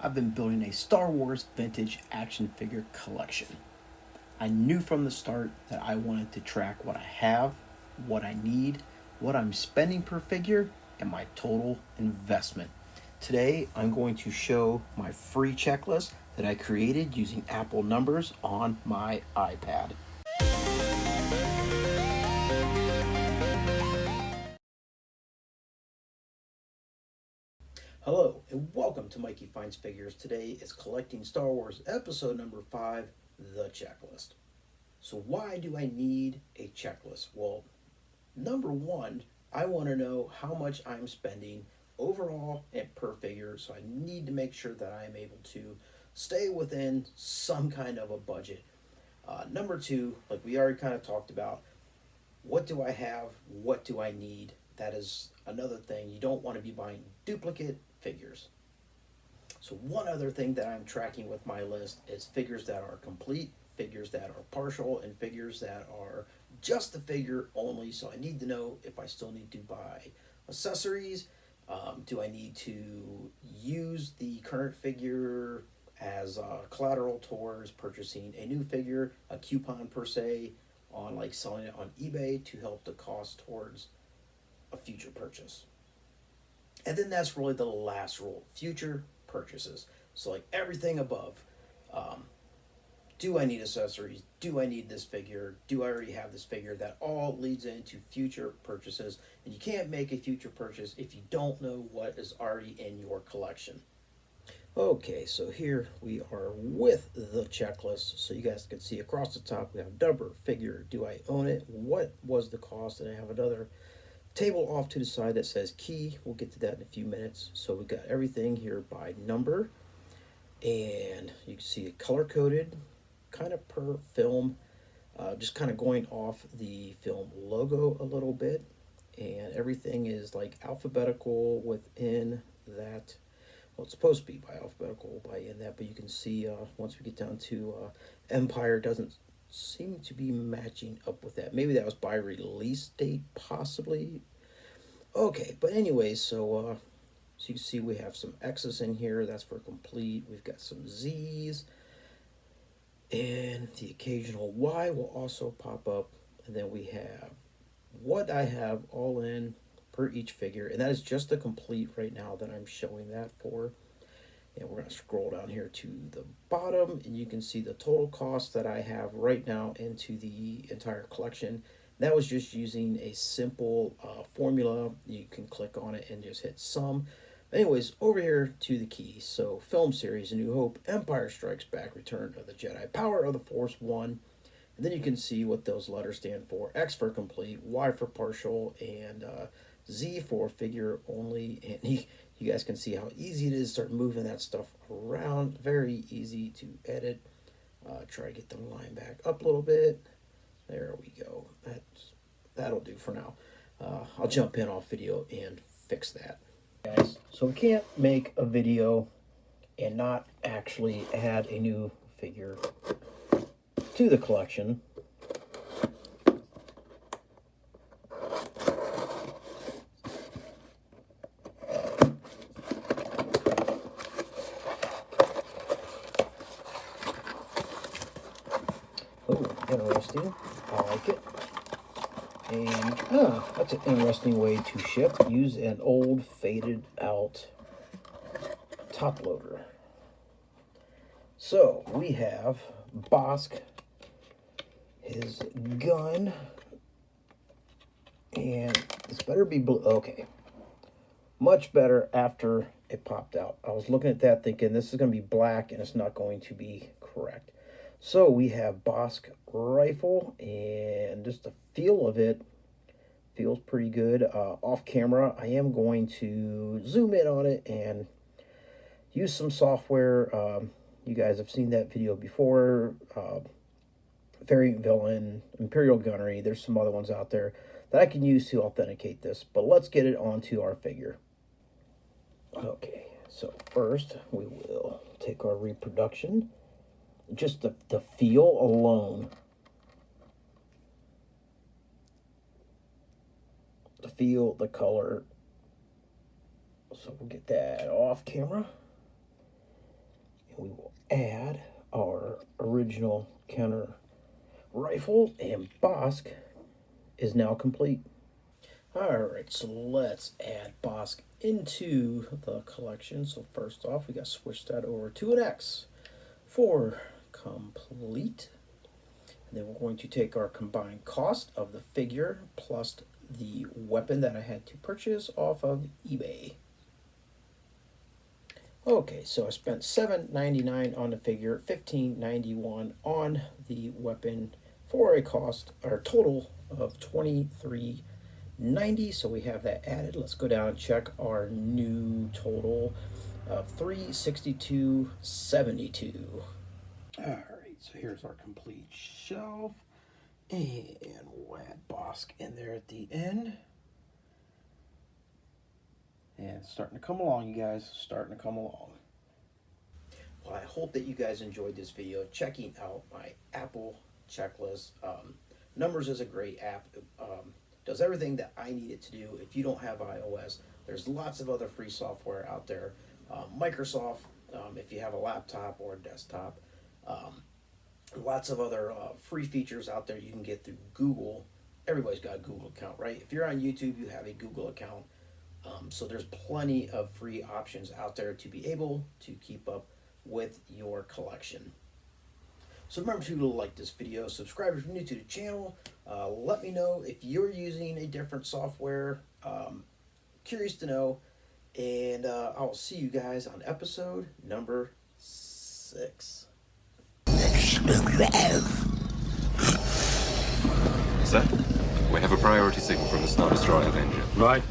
I've been building a Star Wars vintage action figure collection. I knew from the start that I wanted to track what I have, what I need, what I'm spending per figure, and my total investment. Today, I'm going to show my free checklist that I created using Apple numbers on my iPad. Hello, and welcome to Mikey Finds Figures. Today is Collecting Star Wars episode number 5, The Checklist. So why do I need a checklist? Well, number one, I want to know how much I'm spending overall and per figure, so I need to make sure that I am able to stay within some kind of a budget. Number two, like we already kind of talked about, what do I have? What do I need? That is another thing. You don't want to be buying duplicate figures. So one other thing that I'm tracking with my list is figures that are complete, figures that are partial, and figures that are just the figure only. So I need to know if I still need to buy accessories. Do I need to use the current figure as collateral towards purchasing a new figure, a coupon per se, on like selling it on eBay to help the cost towards a future purchase? And then that's really the last rule: future purchases. So, like everything above, um, do I need accessories? Do I need this figure? Do I already have this figure? That all leads into future purchases. And you can't make a future purchase if you don't know what is already in your collection. Okay, so here we are with the checklist. So you guys can see across the top we have number, figure, do I own it? What was the cost? And I have another table off to the side that says key. We'll get to that in a few minutes. So we got everything here by number, and you can see it color coded kind of per film, just kind of going off the film logo a little bit, and everything is like alphabetical within that. Well, it's supposed to be by alphabetical by in that, but you can see once we get down to Empire, doesn't seem to be matching up with that. Maybe that was by release date, possibly. Okay, but anyways, so you can see we have some X's in here. That's for complete. We've got some Z's, and the occasional Y will also pop up. And then we have what I have all in per each figure, and that is just the complete right now that I'm showing that for. And we're going to scroll down here to the bottom, and you can see the total cost that I have right now into the entire collection. That was just using a simple formula. You can click on it and just hit sum. Anyways, over here to the keys. So film series, A New Hope, Empire Strikes Back, Return of the Jedi, Power of the Force 1. And then you can see what those letters stand for. X for complete, Y for partial, and Z for figure only. And you guys can see how easy it is to start moving that stuff around. Very easy to edit. Try to get the line back up a little bit. There we go. That'll do for now. I'll jump in off video and fix that. Guys, so we can't make a video and not actually add a new figure to the collection. Oh, interesting. I like it. And that's an interesting way to ship. Use an old faded out top loader. So we have Bosk, his gun, and this better be blue. Okay, much better after it popped out. I was looking at that thinking this is going to be black, and it's not going to be correct. So we have Bosk rifle, and just the feel of it feels pretty good. Off camera, I am going to zoom in on it and use some software. You guys have seen that video before. Variant Villain, Imperial Gunnery. There's some other ones out there that I can use to authenticate this. But let's get it onto our figure. Okay, so first we will take our reproduction. Just the feel alone. The feel, the color. So we'll get that off camera. We will add our original counter rifle, and Bosk is now complete. Alright, so let's add Bosk into the collection. So first off, we got to switch that over to an X for complete. And then we're going to take our combined cost of the figure plus the weapon that I had to purchase off of eBay. Okay, so I spent $7.99 on the figure, $15.91 on the weapon for a cost or total of $23.90. So we have that added. Let's go down and check our new total of $362.72. All right, so here's our complete shelf, and we'll add Bosk in there at the end. And it's starting to come along, you guys. Starting to come along. Well, I hope that you guys enjoyed this video, checking out my Apple checklist. Numbers is a great app. It does everything that I need it to do. If you don't have iOS, there's lots of other free software out there. Microsoft, if you have a laptop or a desktop. Lots of other free features out there you can get through Google. Everybody's got a Google account, right? If you're on YouTube, you have a Google account. So there's plenty of free options out there to be able to keep up with your collection. So remember to like this video, subscribe if you're new to the channel. Let me know if you're using a different software. Curious to know. And I'll see you guys on episode number 6. Sir, we have a priority signal from the Star Destroyer engine. Right.